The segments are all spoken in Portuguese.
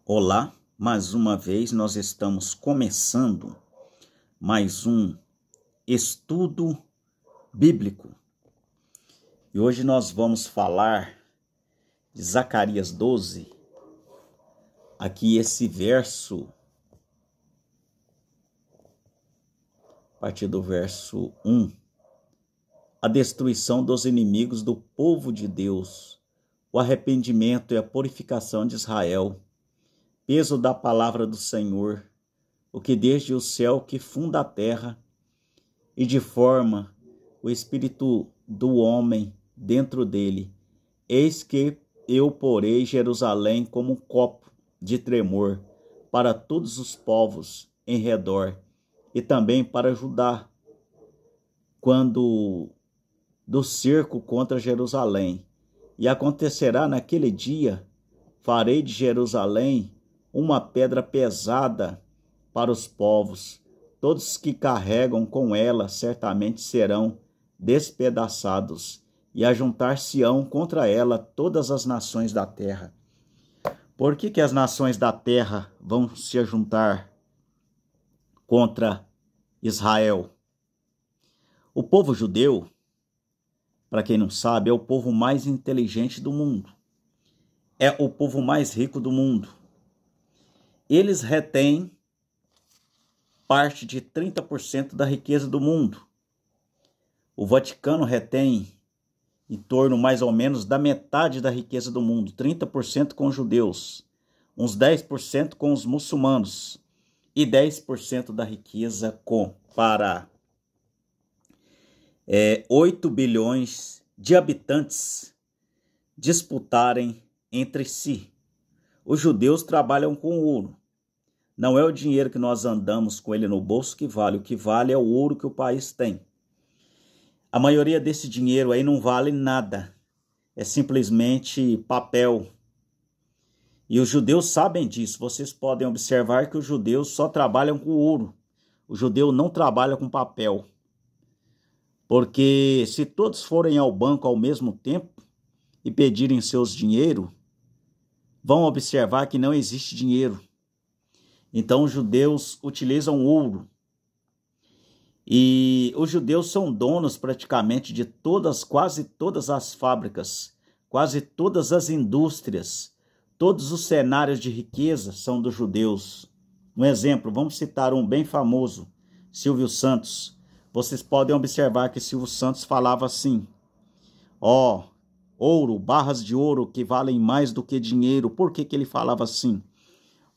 Olá, mais uma vez nós estamos começando mais um estudo bíblico. E hoje nós vamos falar de Zacarias 12, aqui esse verso, a partir do verso 1. A destruição dos inimigos do povo de Deus, o arrependimento e a purificação de Israel, peso da palavra do Senhor, o que desde o céu que funda a terra, e de forma o espírito do homem dentro dele. Eis que eu porei Jerusalém como um copo de tremor para todos os povos em redor, e também para Judá, quando do cerco contra Jerusalém. E acontecerá naquele dia, farei de Jerusalém uma pedra pesada para os povos. Todos que carregam com ela certamente serão despedaçados, e ajuntar-se-ão contra ela todas as nações da terra. Por que as nações da terra vão se ajuntar contra Israel? O povo judeu, para quem não sabe, é o povo mais inteligente do mundo. É o povo mais rico do mundo. Eles retêm parte de 30% da riqueza do mundo. O Vaticano retém em torno mais ou menos da metade da riqueza do mundo, 30% com os judeus, uns 10% com os muçulmanos e 10% da riqueza para 8 bilhões de habitantes disputarem entre si. Os judeus trabalham com ouro. Não é o dinheiro que nós andamos com ele no bolso que vale. O que vale é o ouro que o país tem. A maioria desse dinheiro aí não vale nada. É simplesmente papel. E os judeus sabem disso. Vocês podem observar que os judeus só trabalham com ouro. O judeu não trabalha com papel. Porque se todos forem ao banco ao mesmo tempo e pedirem seus dinheiro, vão observar que não existe dinheiro. Então os judeus utilizam ouro. E os judeus são donos praticamente de quase todas as fábricas, quase todas as indústrias, todos os cenários de riqueza são dos judeus. Um exemplo, vamos citar um bem famoso, Silvio Santos. Vocês podem observar que Silvio Santos falava assim: ouro, barras de ouro que valem mais do que dinheiro. Por que ele falava assim?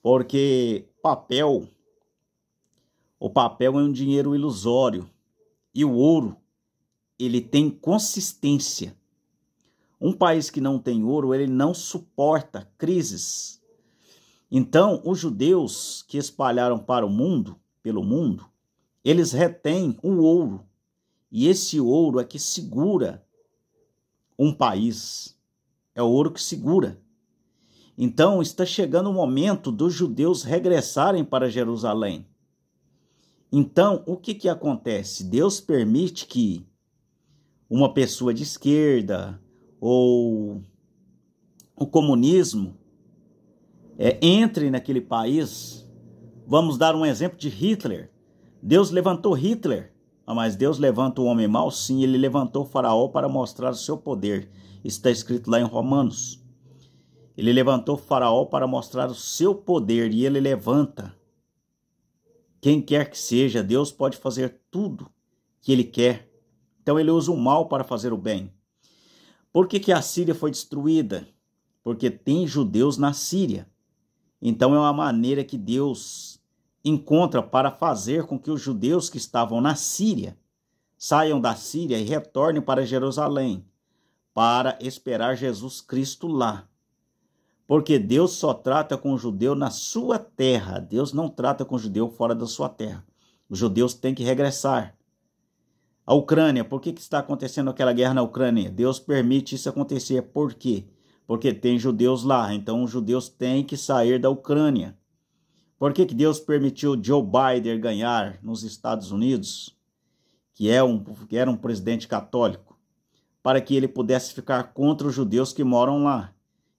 Porque o papel é um dinheiro ilusório e o ouro, ele tem consistência. Um país que não tem ouro, ele não suporta crises. Então, os judeus que espalharam pelo mundo, eles retêm o ouro. E esse ouro é que segura um país. É o ouro que segura. Então, está chegando o momento dos judeus regressarem para Jerusalém. Então, o que acontece? Deus permite que uma pessoa de esquerda ou o comunismo entre naquele país. Vamos dar um exemplo de Hitler. Deus levantou Hitler, mas Deus levanta o homem mau? Sim, ele levantou o faraó para mostrar o seu poder. Está escrito lá em Romanos. Ele levantou o faraó para mostrar o seu poder, e ele levanta quem quer que seja. Deus pode fazer tudo que ele quer. Então ele usa o mal para fazer o bem. Por que a Síria foi destruída? Porque tem judeus na Síria. Então é uma maneira que Deus encontra para fazer com que os judeus que estavam na Síria saiam da Síria e retornem para Jerusalém, para esperar Jesus Cristo lá. Porque Deus só trata com o judeu na sua terra. Deus não trata com o judeu fora da sua terra. Os judeus têm que regressar. A Ucrânia, por que está acontecendo aquela guerra na Ucrânia? Deus permite isso acontecer. Por quê? Porque tem judeus lá. Então os judeus têm que sair da Ucrânia. Por que Deus permitiu Joe Biden ganhar nos Estados Unidos, que era um presidente católico? Para que ele pudesse ficar contra os judeus que moram lá.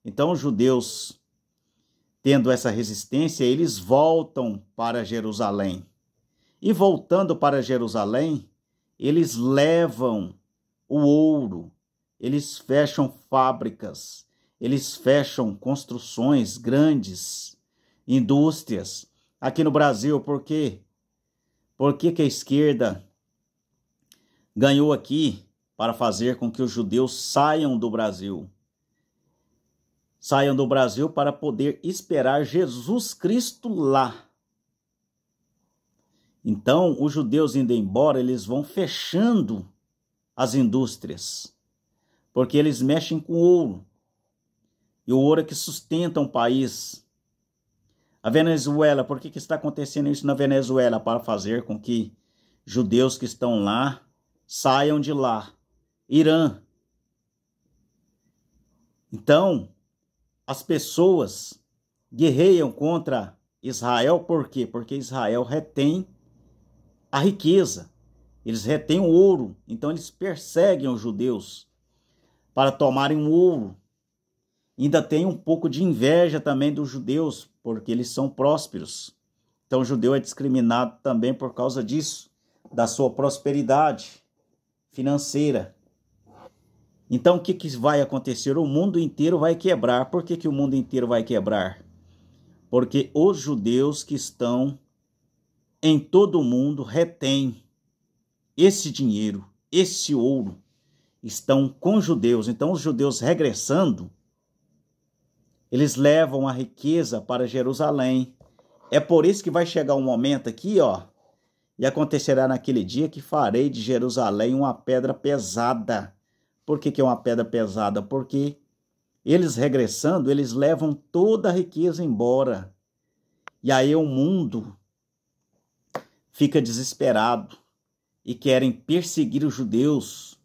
Então os judeus tendo essa resistência, eles voltam para Jerusalém. E voltando para Jerusalém, eles levam o ouro, eles fecham fábricas, eles fecham construções grandes, indústrias. Aqui no Brasil, por quê? Por que a esquerda ganhou aqui para fazer com que os judeus saiam do Brasil? Saiam do Brasil para poder esperar Jesus Cristo lá. Então, os judeus indo embora, eles vão fechando as indústrias, porque eles mexem com ouro. E o ouro é que sustenta um país. A Venezuela, por que está acontecendo isso na Venezuela? Para fazer com que judeus que estão lá saiam de lá. Irã. Então, as pessoas guerreiam contra Israel, por quê? Porque Israel retém a riqueza, eles retêm o ouro, então eles perseguem os judeus para tomarem o ouro. Ainda tem um pouco de inveja também dos judeus, porque eles são prósperos. Então o judeu é discriminado também por causa disso, da sua prosperidade financeira. Então o que vai acontecer? O mundo inteiro vai quebrar. Por que o mundo inteiro vai quebrar? Porque os judeus que estão em todo o mundo retêm esse dinheiro, esse ouro, estão com judeus. Então os judeus regressando, eles levam a riqueza para Jerusalém. É por isso que vai chegar um momento aqui, ó, e acontecerá naquele dia que farei de Jerusalém uma pedra pesada. Por que é uma pedra pesada? Porque eles regressando, eles levam toda a riqueza embora. E aí o mundo fica desesperado e querem perseguir os judeus.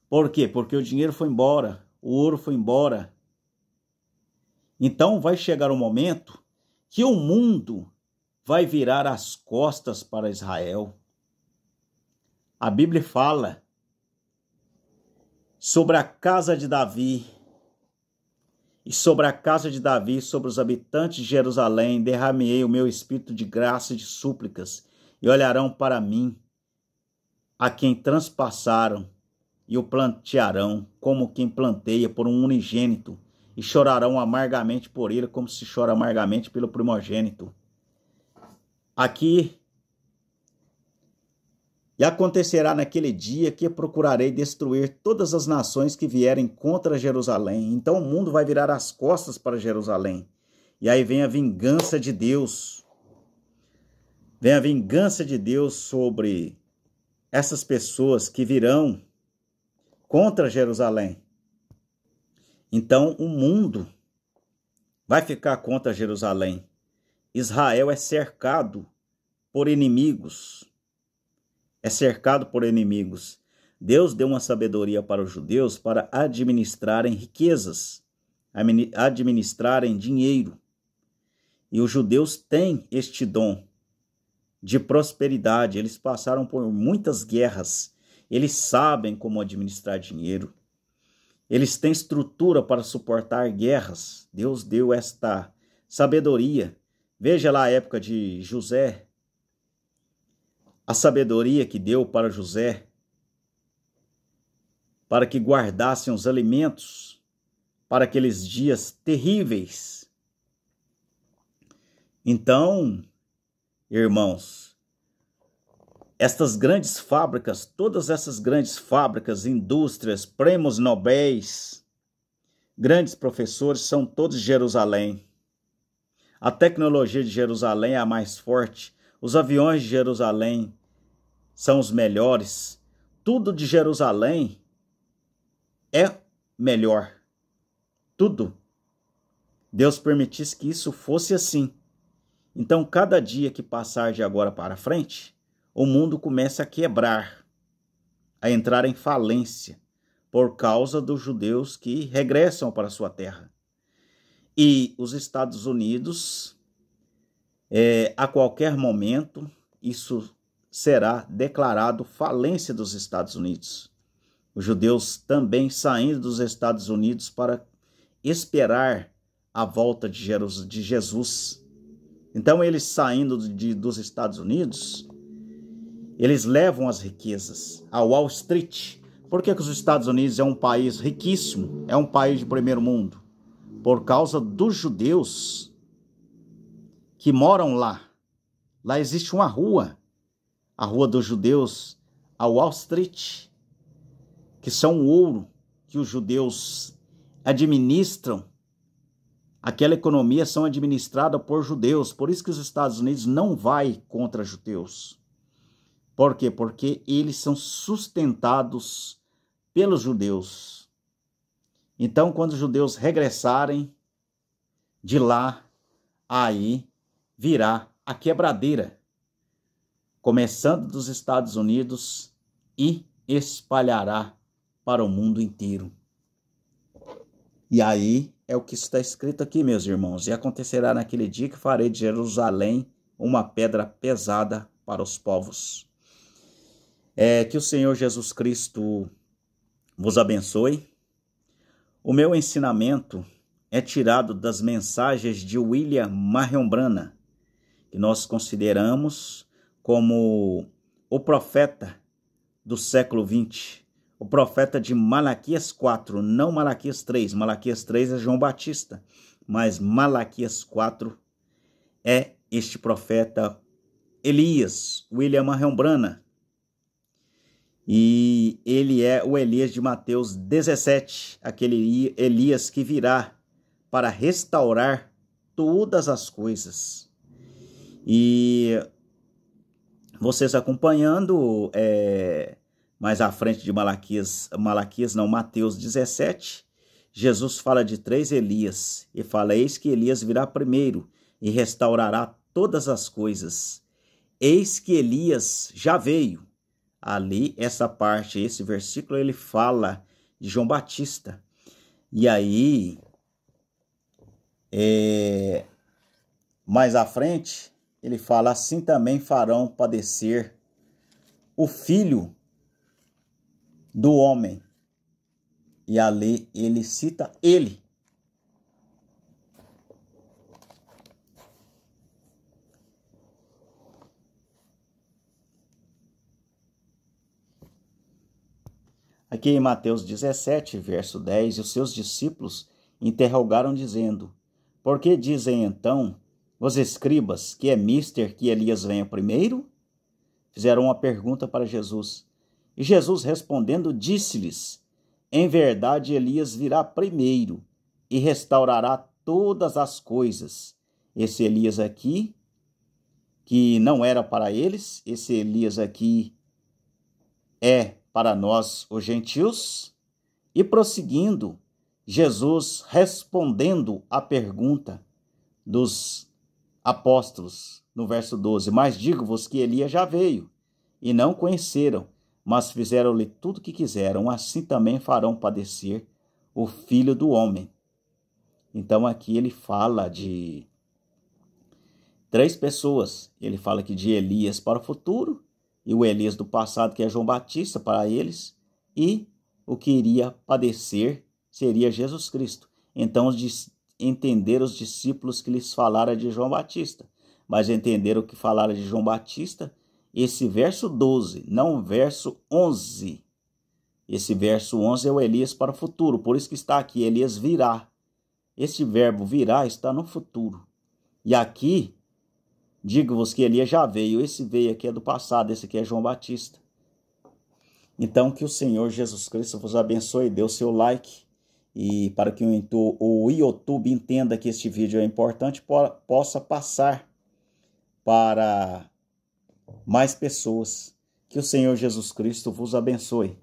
Por quê? Porque o dinheiro foi embora, o ouro foi embora. Então vai chegar um momento que o mundo vai virar as costas para Israel. A Bíblia fala sobre a casa de Davi, e sobre a casa de Davi, sobre os habitantes de Jerusalém, derramei o meu espírito de graça e de súplicas, e olharão para mim, a quem transpassaram, e o plantearão como quem planteia por um unigênito, e chorarão amargamente por ele, como se chora amargamente pelo primogênito. Aqui, e acontecerá naquele dia que procurarei destruir todas as nações que vierem contra Jerusalém. Então o mundo vai virar as costas para Jerusalém. E aí vem a vingança de Deus. Vem a vingança de Deus sobre essas pessoas que virão contra Jerusalém. Então o mundo vai ficar contra Jerusalém. Israel é cercado por inimigos. É cercado por inimigos. Deus deu uma sabedoria para os judeus para administrarem riquezas, administrarem dinheiro. E os judeus têm este dom de prosperidade. Eles passaram por muitas guerras. Eles sabem como administrar dinheiro. Eles têm estrutura para suportar guerras. Deus deu esta sabedoria. Veja lá a época de José. A sabedoria que deu para José, para que guardassem os alimentos para aqueles dias terríveis. Então, irmãos, estas grandes fábricas, todas essas grandes fábricas, indústrias, prêmios nobéis, grandes professores, são todos de Jerusalém. A tecnologia de Jerusalém é a mais forte. Os aviões de Jerusalém são os melhores. Tudo de Jerusalém é melhor. Tudo. Deus permitisse que isso fosse assim. Então, cada dia que passar de agora para frente, o mundo começa a quebrar, a entrar em falência, por causa dos judeus que regressam para sua terra. E os Estados Unidos, a qualquer momento, isso será declarado falência dos Estados Unidos. Os judeus também saindo dos Estados Unidos para esperar a volta de Jesus. Então, eles saindo dos Estados Unidos, eles levam as riquezas a Wall Street. Por que os Estados Unidos é um país riquíssimo, é um país de primeiro mundo? Por causa dos judeus que moram lá. Lá existe uma rua, a Rua dos Judeus, a Wall Street, que são o ouro que os judeus administram. Aquela economia são administrada por judeus. Por isso que os Estados Unidos não vai contra judeus. Por quê? Porque eles são sustentados pelos judeus. Então, quando os judeus regressarem de lá, aí virá a quebradeira, começando dos Stados Unidos e espalhará para o mundo inteiro. E aí é o que está escrito aqui, meus irmãos. E acontecerá naquele dia que farei de Jerusalém uma pedra pesada para os povos. Que o Senhor Jesus Cristo vos abençoe. O meu ensinamento é tirado das mensagens de William Marion Branham, que nós consideramos como o profeta do século XX. O profeta de Malaquias 4, não Malaquias 3. Malaquias 3 é João Batista, mas Malaquias 4 é este profeta Elias, William Marion Branham. E ele é o Elias de Mateus 17, aquele Elias que virá para restaurar todas as coisas. E vocês acompanhando mais à frente de Mateus 17, Jesus fala de 3 Elias e fala: eis que Elias virá primeiro e restaurará todas as coisas. Eis que Elias já veio. Ali, essa parte, esse versículo, ele fala de João Batista. E aí, mais à frente, ele fala: assim também farão padecer o Filho do Homem. E ali ele cita ele. Aqui em Mateus 17, verso 10, os seus discípulos interrogaram dizendo: por que dizem então os escribas que é mister que Elias venha primeiro? Fizeram uma pergunta para Jesus. E Jesus respondendo disse-lhes: em verdade Elias virá primeiro e restaurará todas as coisas. Esse Elias aqui, que não era para eles, esse Elias aqui é para nós, os gentios. E prosseguindo, Jesus respondendo à pergunta dos apóstolos, no verso 12: mas digo-vos que Elias já veio, e não conheceram, mas fizeram-lhe tudo o que quiseram, assim também farão padecer o Filho do Homem. Então aqui ele fala de 3 pessoas. Ele fala aqui de Elias para o futuro, e o Elias do passado, que é João Batista, para eles, e o que iria padecer seria Jesus Cristo. Então entenderam os discípulos que lhes falara de João Batista, mas entenderam que falara de João Batista esse verso 12, não o verso 11. Esse verso 11 é o Elias para o futuro, por isso que está aqui, Elias virá. Esse verbo virá está no futuro. E aqui, digo-vos que Elias já veio, esse veio aqui é do passado, esse aqui é João Batista. Então, que o Senhor Jesus Cristo vos abençoe, dê o seu like, e para que o YouTube entenda que este vídeo é importante, possa passar para mais pessoas. Que o Senhor Jesus Cristo vos abençoe.